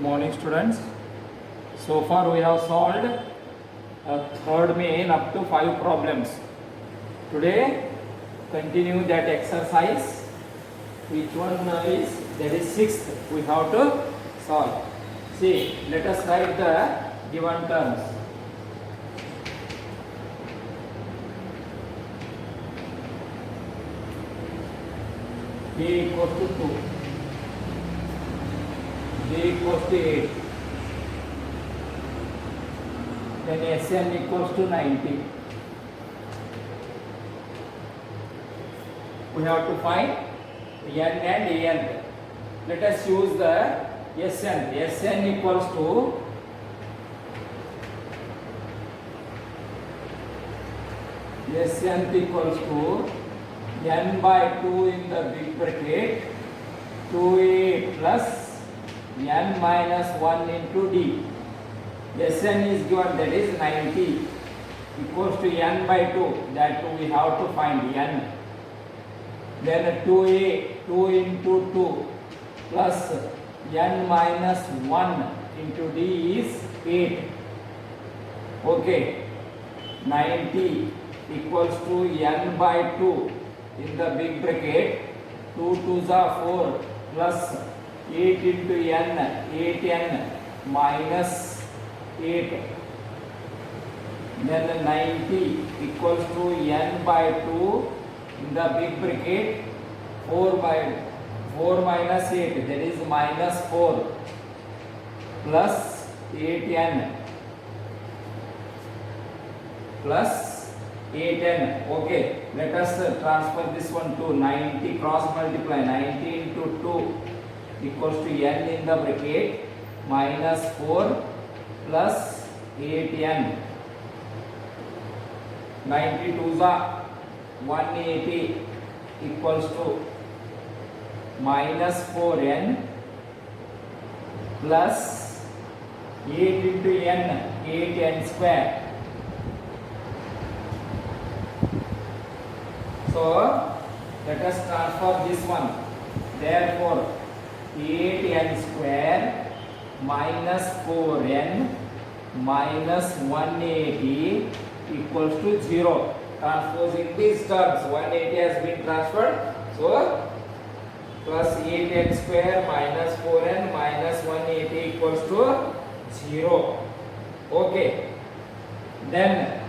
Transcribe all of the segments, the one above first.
morning, students. So far we have solved third main up to 5 problems. Today continue that exercise. Which one is that is sixth we have to solve. See, let us write the given terms. B equals to 2, B equals to 8, then Sn equals to 90. We have to find n and an. Let us use the Sn. Sn equals to n by 2 in the big bracket 2a plus n minus 1 into d. Sn is given, that is 90, equals to n by 2, that we have to find n. Then 2a, 2 into 2 plus n minus 1 into d is 8. Okay, 90 equals to n by 2 in the big bracket 2 2s are 4 plus 8 into n, 8n minus 8. Then 90 equals to n by 2 in the big bracket 4 minus 8, that is minus 4 plus 8n plus 8n. Okay, let us transfer this one to 90, cross multiply 90 into 2 equals to n in the bracket minus 4 plus 8n. 92 is 180 equals to minus 4n plus 8 into n, 8n square. So let us transfer this one. Therefore 8n square minus 4n minus 180 equals to 0. Transposing these terms, 180 has been transferred. So plus 8n square minus 4n minus 180 equals to 0. Okay. Then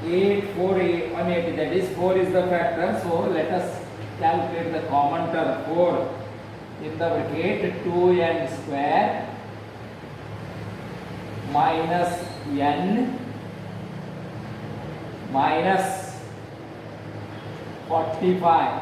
8, 4, 180, that is 4 is the factor. So let us calculate the common term. 4 in the bracket 2n square minus n minus 45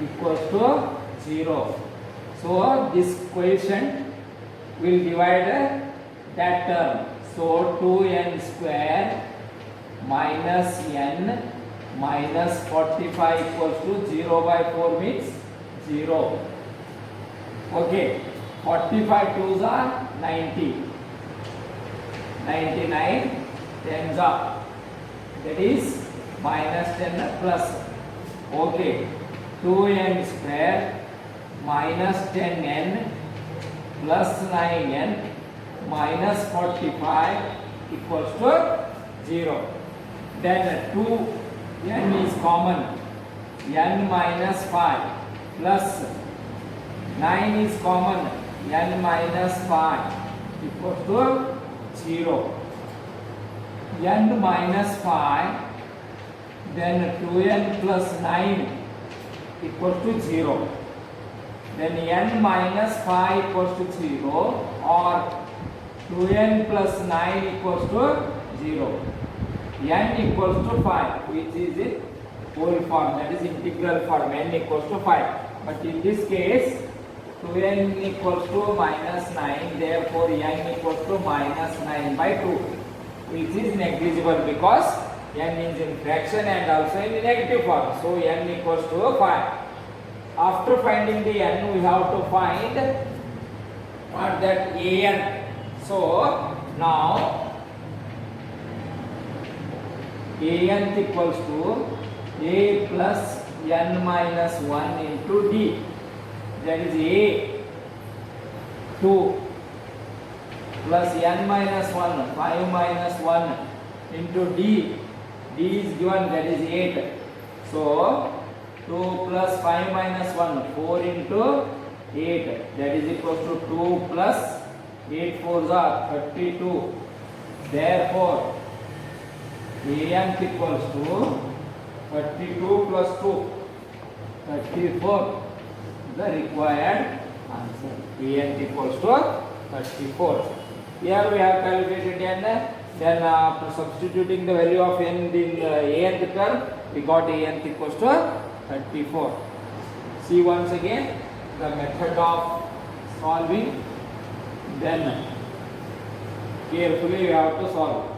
equals to 0. So this quotient will divide that term. So 2n square minus n minus 45 equals to 0 by 4 means 0. Okay, 45 2s are 90, 99 10s are, that is minus 10 plus. Okay, 2n square minus 10n plus 9n minus 45 equals to 0. Then 2n is common, n minus 5 plus 9 is common, n minus 5 equals to 0. n minus 5, then 2n plus 9 equals to 0. Then n minus 5 equals to 0 or 2n plus 9 equals to 0. n equals to 5, which is in whole form, that is integral form, n equals to 5. But in this case 2n equals to minus 9, therefore n equals to minus 9 by 2, which is negligible because n is in fraction and also in negative form. So n equals to 5. After finding the n, we have to find what that an. So now an equals to a plus n minus 1 into d. That is a 2 plus n minus 1, 5 minus 1 into d. D is given, that is 8. So 2 plus 5 minus 1, 4 into 8, that is equals to 2 plus 8 4s are 32. Therefore, AN equals to 32 plus 2, 34. The required answer. AN equals to 34. Here we have calculated n. Then after substituting the value of n in the anth term, we got anth equals to 34. See once again the method of solving. Then carefully we have to solve.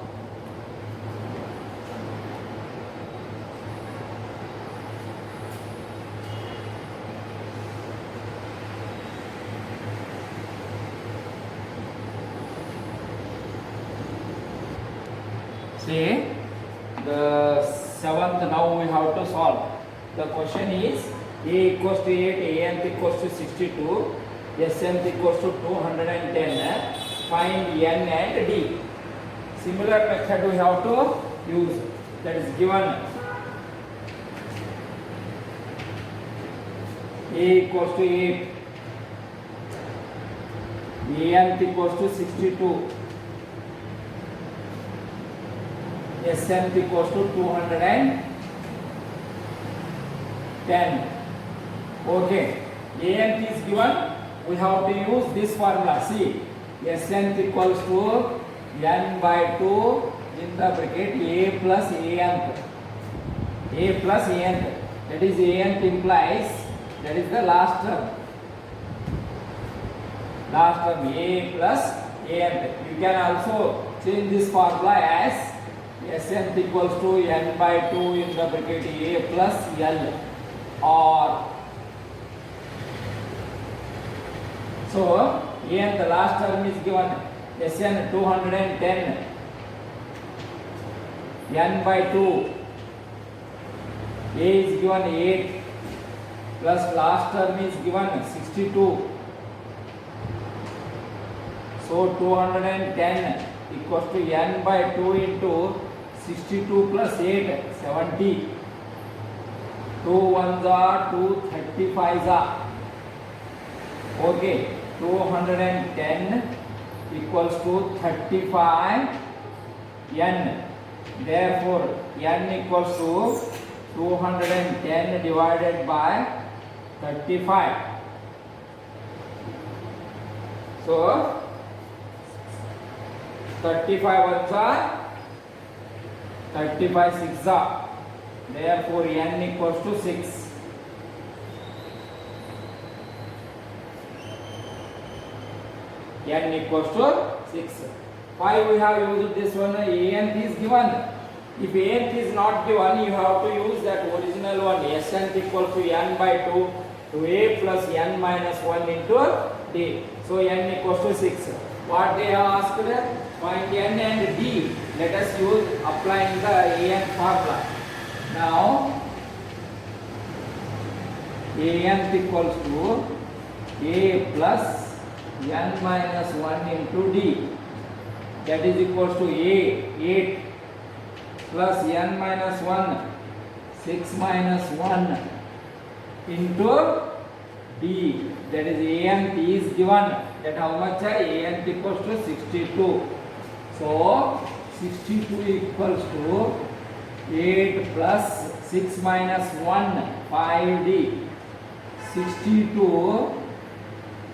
See, the seventh now we have to solve. The question is a equals to 8, anth equals to 62, snth equals to 210. Find n and d. Similar method we have to use. That is given a equals to 8, anth equals to 62. snth equals to 210. Okay, anth is given. We have to use this formula. See, snth equals to n by 2 in the bracket a plus anth. A plus anth. That is anth implies, that is the last term. Last term a plus anth. You can also change this formula as snth equals to n by 2 in the bracket a plus l, or so n the last term is given sn 210, n by 2, a is given 8 plus last term is given 62. So 210 equals to n by 2 into 62 plus 8, 70. 2 1s are 2 35s are. Okay, 210 equals to 35 n. Therefore, n equals to 210 divided by 35. So 35 ones are 35 6 are. Therefore, n equals to 6. N equals to 6. Why we have used this one? Anth is given. If anth is not given, you have to use that original one. Snth equals to n by 2 to a plus n minus 1 into d. So n equals to 6. What they have asked? Find n and d. Let us use applying the an formula. Now anth equals to a plus n minus 1 into d. That is equals to a 8 plus n minus 1 6 minus 1 into d. That is anth is given. That how much? Anth equals to 62. So 62 equals to 8 plus 6 minus 1 5d. 62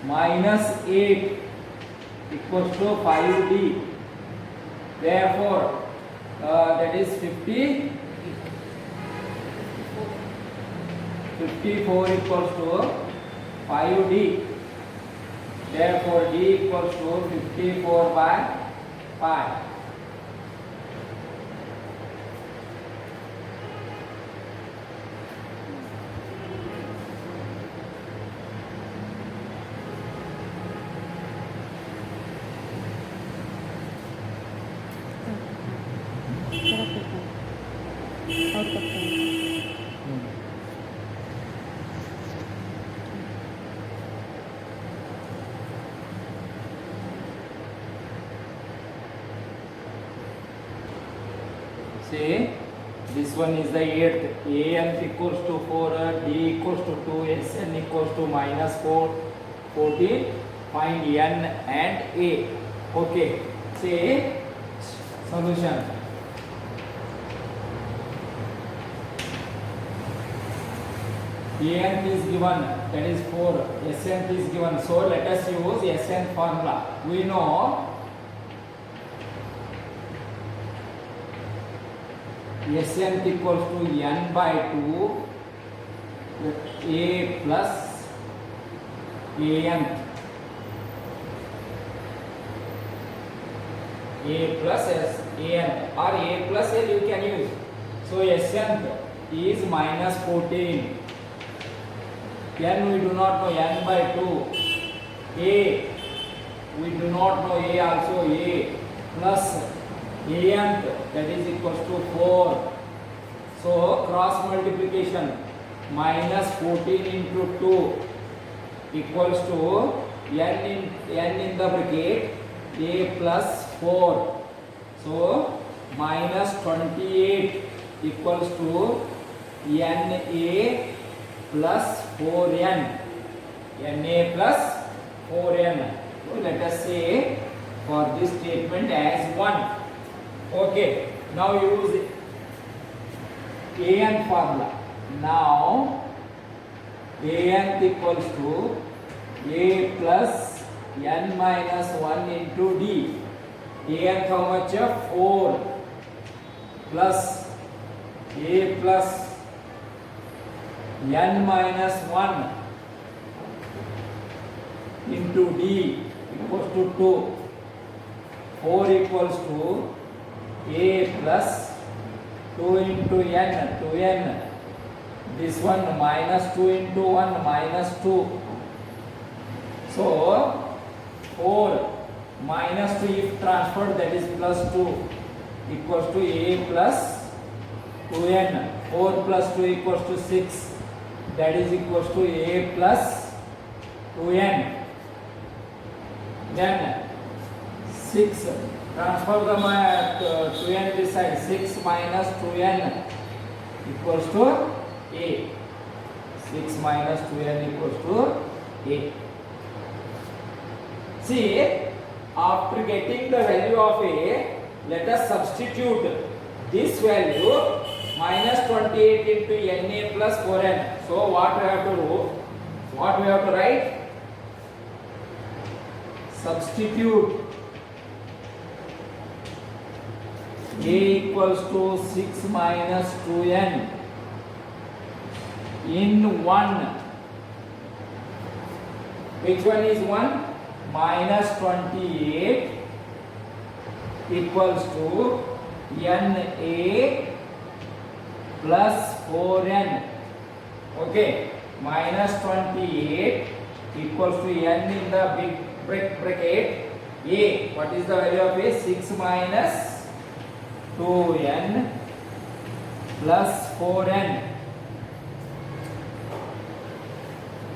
minus 8 equals to 5d. Therefore, that is 54 equals to 5d. Therefore, d equals to 54 by 5. Say this one is the 8th. an equals to 4, d equals to 2, sn equals to minus 4, 14. Find n and a. Okay. Say solution. an is given, that is 4. Sn is given. So let us use Sn formula. We know Sn equals to n by 2 a plus an. A plus an or a plus l you can use. So Sn is minus 14. N we do not know, n by 2. A we do not know, a also a plus an, that is equals to 4. So cross multiplication, minus 14 into 2 equals to n in the bracket a plus 4. So minus 28 equals to na plus 4n. na plus 4n. So let us say for this statement as 1. Okay, now use an formula. Now an equals to a plus n minus 1 into d. An how much? 4 plus a plus n minus 1 into d equals to 2. 4 equals to a plus 2 into n, 2n. This one minus 2 into 1 minus 2. So 4 minus 2 if transferred, that is plus 2 equals to a plus 2n. 4 plus 2 equals to 6, that is equals to a plus 2n. Then 6, transfer the 2n this side, 6 minus 2n equals to a. 6 minus 2n equals to a. See, after getting the value of a, let us substitute this value minus 28 into na plus 4n. So what we have to do? What we have to write? Substitute a equals to 6 minus 2n in 1. Which one is 1? Minus 28 equals to na plus 4n. Okay, minus 28 equals to n in the big bracket a. What is the value of a? 6 minus 2n plus 4n.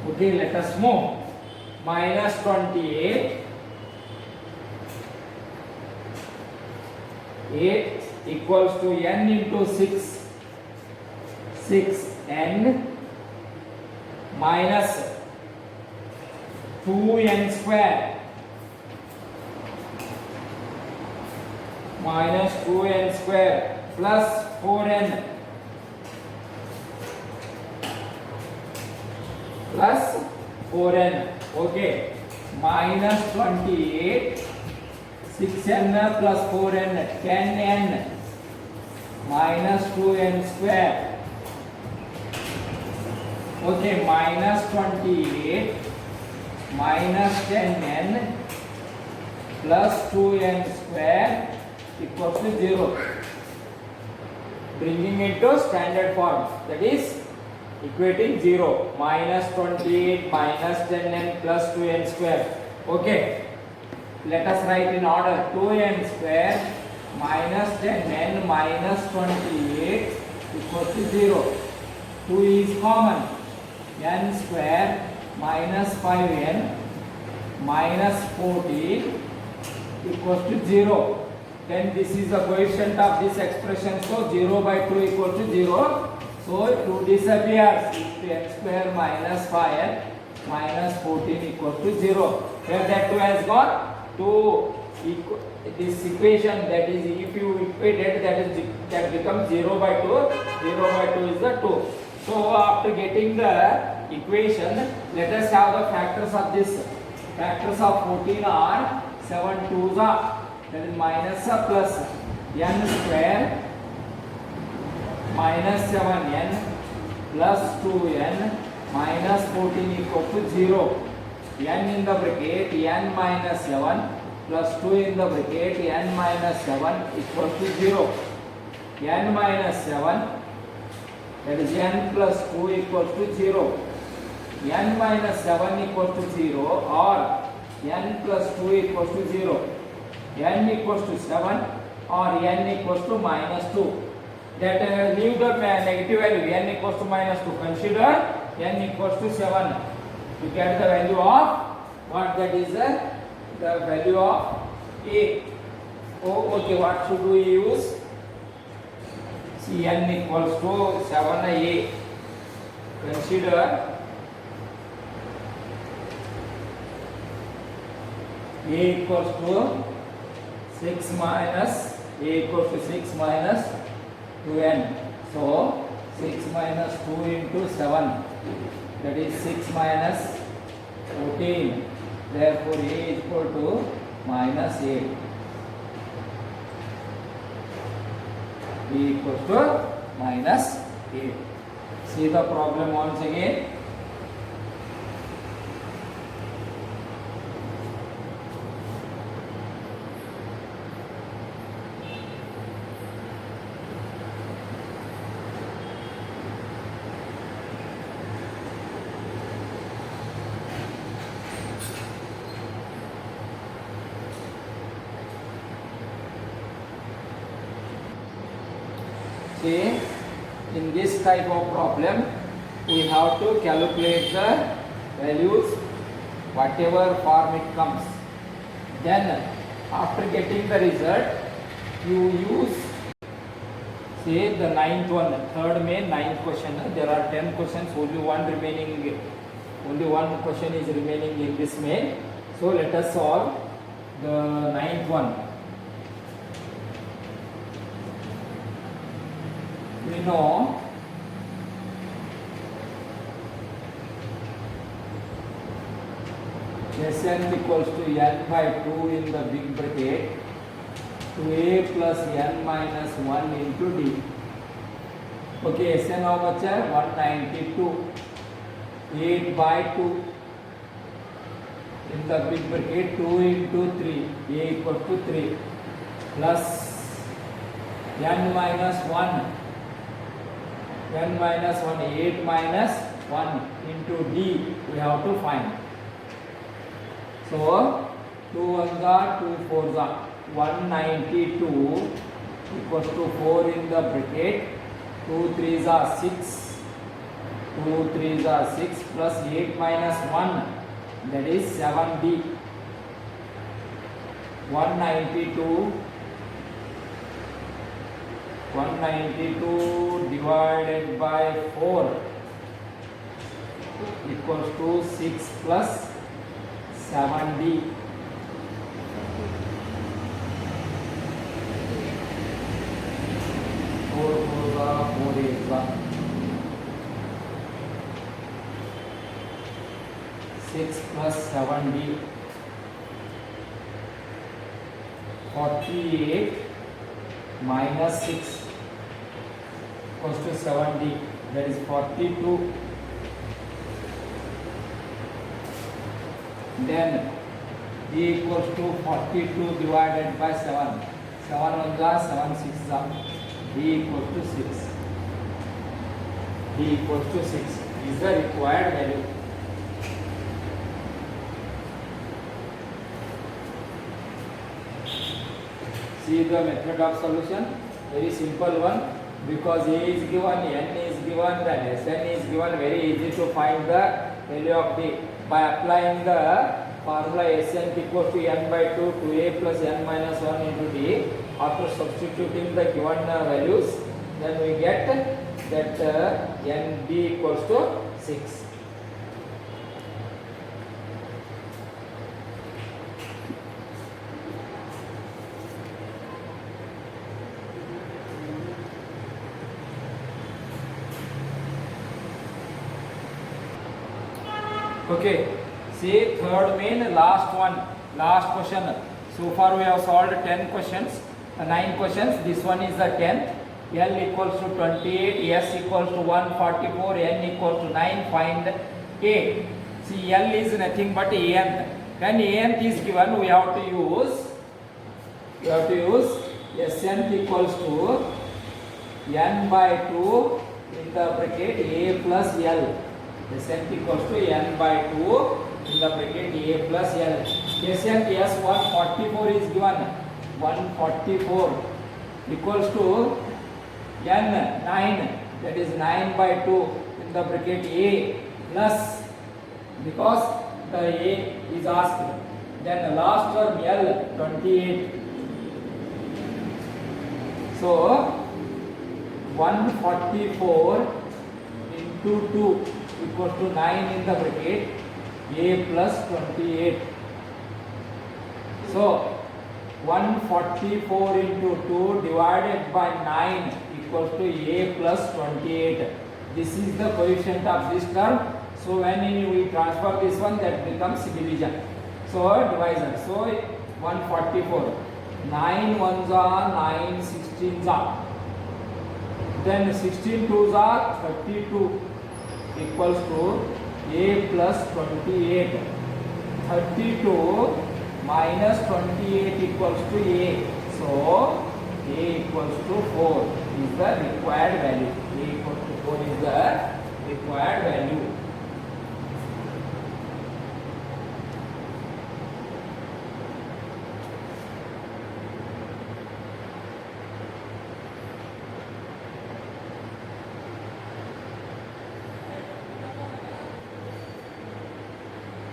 Okay, let us move. Minus 28 8 equals to n into 6, 6n minus 2n square minus 2n square plus 4n plus 4n. Okay, minus 28 6n plus 4n 10n minus 2n square. Okay, minus 28 minus 10n plus 2n square equals to 0. Bringing it to standard form, that is equating 0. Minus 28 minus 10n plus 2n square. Okay, let us write in order. 2n square minus 10n minus 28 equals to 0. 2 is common. N square minus 5n minus 14 equals to 0. then this is the coefficient of this expression, so 0 by 2 equal to 0. So 2 disappears, 10 square minus 5 minus 14 equal to 0. Where that 2 has got 2 equal, this equation, that is if you equate it, that becomes 0 by 2. 0 by 2 is the 2. So after getting the equation, let us have the factors of this. Factors of 14 are 7 2s are, that is minus plus n square minus 7n plus 2n minus 14 equal to 0. n in the bracket n minus 7 plus 2 in the bracket n minus 7 equal to 0. n minus 7, that is n plus 2 equals to 0. n minus 7 equals to 0 or n plus 2 equals to 0. n equals to 7 or n equals to minus 2. That leave the negative value, n equals to minus 2. Consider n equals to 7 to get the value of what, that is the value of a. Oh, okay, what should we use? See, n equals to 7a. Consider a equals to 6 minus, a equals to 6 minus 2n. So 6 minus 2 into 7, that is 6 minus 14. Therefore a is equal to minus 8. A equals to minus 8. See the problem once again. See, in this type of problem, we have to calculate the values, whatever form it comes. Then, after getting the result, you use, say, the ninth one, third main ninth question. There are 10 questions, only one question is remaining in this main. So, let us solve the ninth one. We know Sn equals to n by 2 in the big bracket to a plus n minus 1 into d. Okay, Sn how much है? 192. 8 by 2 in the big bracket 2 into 3, a equal to 3 plus n minus 1. n minus 1, 8 minus 1 into d we have to find. So 2 1s are 2 4s are 192 equals to 4 in the bracket, 2 3s are 6, 2 3s are 6 plus 8 minus 1, that is 7d. 192 divided by 4 equals to 6 plus 7d. 4 4 8 6 plus 7d, 48 minus 6 equals to 7d, that is 42. Then d equals to 42 divided by 7. 7 1 are 7 6 are, d equals to 6. d equals to 6 is the required value. See the method of solution, very simple one, because a is given, n is given, then Sn is given, very easy to find the value of d by applying the formula Sn equals to n by 2 2a plus n minus 1 into d. After substituting the given values, then we get that n d equals to 6. Okay, see third main, last one, last question. So far we have solved 10 questions, 9 questions. This one is the 10th. L equals to 28, S equals to 144, N equals to 9. Find A. See, L is nothing but N. When N is given, we have to use Sn equals to n by 2 in the bracket A plus L. Sn equals to n by 2 in the bracket A plus L. Sn S 144 is given. 144 equals to n 9, that is 9 by 2 in the bracket A plus, because the A is asked. Then the last term L 28. So 144 into 2 equals to 9 in the bracket A plus 28. So 144 into 2 divided by 9 equals to A plus 28. This is the coefficient of this term. So when we transfer this one, that becomes division. So divisor. So 144. 9 ones are 9 16s are. Then 16 twos are 32 equals to A plus 28. 32 minus 28 equals to A. So A equals to 4 is the required value. A equals to 4 is the required value.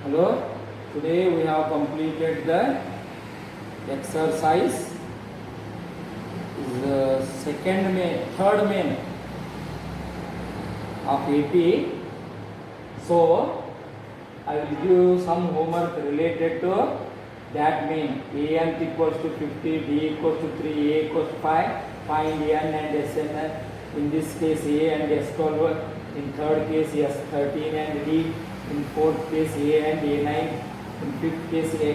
Hello, today we have completed the exercise. The third main of AP. So I will give you some homework related to that main. An equals to 50, D equals to 3, A equals to 5. Find N and Sn. In this case A and S12. In third case S13 and D. In fourth case A and A9. In fifth case A,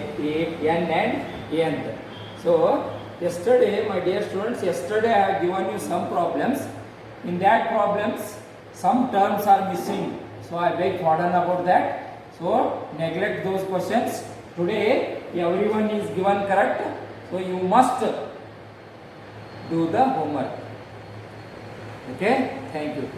N and Nth. So yesterday, my dear students, yesterday I have given you some problems. In that problems, some terms are missing. So I beg pardon about that. So neglect those questions. Today everyone is given correct. So you must do the homework. Okay? Thank you.